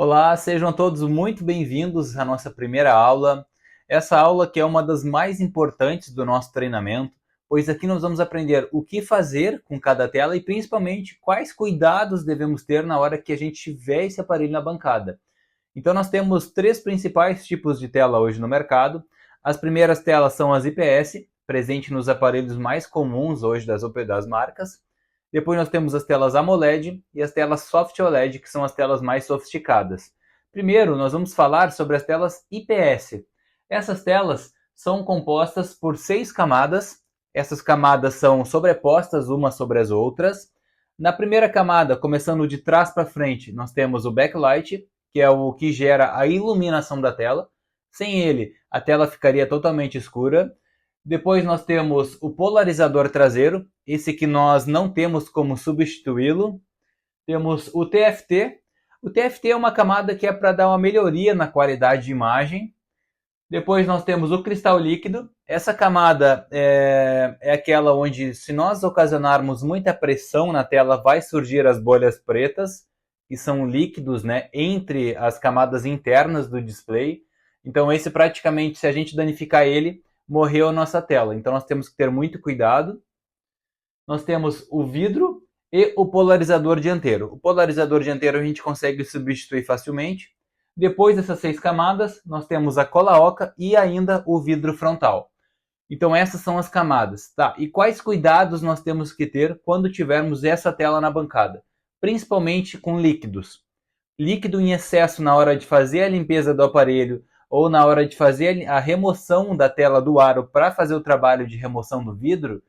Olá, sejam todos muito bem-vindos à nossa primeira aula. Essa aula que é uma das mais importantes do nosso treinamento, pois aqui nós vamos aprender o que fazer com cada tela e principalmente quais cuidados devemos ter na hora que a gente tiver esse aparelho na bancada. Então nós temos três principais tipos de tela hoje no mercado. As primeiras telas são as IPS, presente nos aparelhos mais comuns hoje das marcas. Depois nós temos as telas AMOLED e as telas Soft OLED, que são as telas mais sofisticadas. Primeiro, nós vamos falar sobre as telas IPS. Essas telas são compostas por 6 camadas. Essas camadas são sobrepostas umas sobre as outras. Na primeira camada, começando de trás para frente, nós temos o backlight, que é o que gera a iluminação da tela. Sem ele, a tela ficaria totalmente escura. Depois nós temos o polarizador traseiro, esse que nós não temos como substituí-lo. Temos o TFT. O TFT é uma camada que é para dar uma melhoria na qualidade de imagem. Depois nós temos o cristal líquido. Essa camada é aquela onde, se nós ocasionarmos muita pressão na tela, vai surgir as bolhas pretas, que são líquidos, né, entre as camadas internas do display. Então esse praticamente, se a gente danificar ele, morreu a nossa tela. Então nós temos que ter muito cuidado. Nós temos o vidro e o polarizador dianteiro. O polarizador dianteiro a gente consegue substituir facilmente. Depois dessas 6 camadas, nós temos a cola oca e ainda o vidro frontal. Então essas são as camadas. Tá? E quais cuidados nós temos que ter quando tivermos essa tela na bancada? Principalmente com líquidos. Líquido em excesso na hora de fazer a limpeza do aparelho, ou na hora de fazer a remoção da tela do aro para fazer o trabalho de remoção do vidro,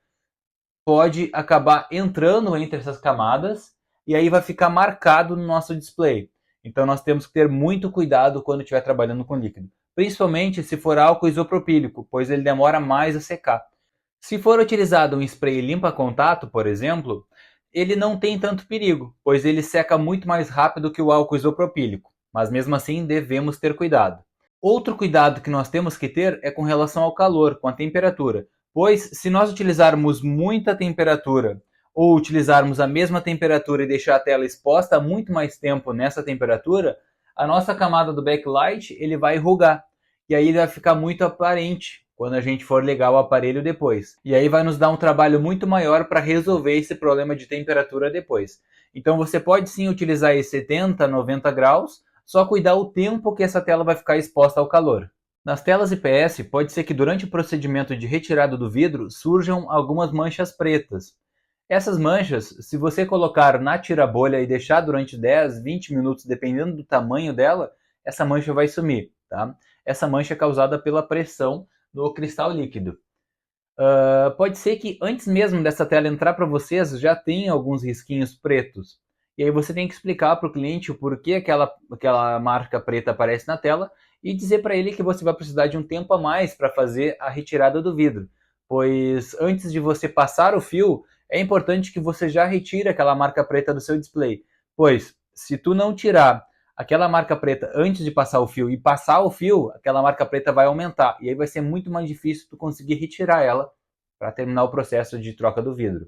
pode acabar entrando entre essas camadas e aí vai ficar marcado no nosso display. Então nós temos que ter muito cuidado quando estiver trabalhando com líquido, principalmente se for álcool isopropílico, pois ele demora mais a secar. Se for utilizado um spray limpa-contato, por exemplo, ele não tem tanto perigo, pois ele seca muito mais rápido que o álcool isopropílico, mas mesmo assim devemos ter cuidado. Outro cuidado que nós temos que ter é com relação ao calor, com a temperatura, pois se nós utilizarmos muita temperatura ou utilizarmos a mesma temperatura e deixar a tela exposta muito mais tempo nessa temperatura, a nossa camada do backlight ele vai enrugar e aí ele vai ficar muito aparente quando a gente for ligar o aparelho depois. E aí vai nos dar um trabalho muito maior para resolver esse problema de temperatura depois. Então você pode sim utilizar esse 70, 90 graus, só cuidar o tempo que essa tela vai ficar exposta ao calor. Nas telas IPS, pode ser que durante o procedimento de retirada do vidro surjam algumas manchas pretas. Essas manchas, se você colocar na tira-bolha e deixar durante 10, 20 minutos, dependendo do tamanho dela, essa mancha vai sumir. Tá? Essa mancha é causada pela pressão no cristal líquido. Pode ser que antes mesmo dessa tela entrar para vocês já tenha alguns risquinhos pretos. E aí você tem que explicar para o cliente o porquê aquela marca preta aparece na tela e dizer para ele que você vai precisar de um tempo a mais para fazer a retirada do vidro. Pois antes de você passar o fio, é importante que você já retire aquela marca preta do seu display. Pois se tu não tirar aquela marca preta antes de passar o fio e passar o fio, aquela marca preta vai aumentar. E aí vai ser muito mais difícil tu conseguir retirar ela para terminar o processo de troca do vidro.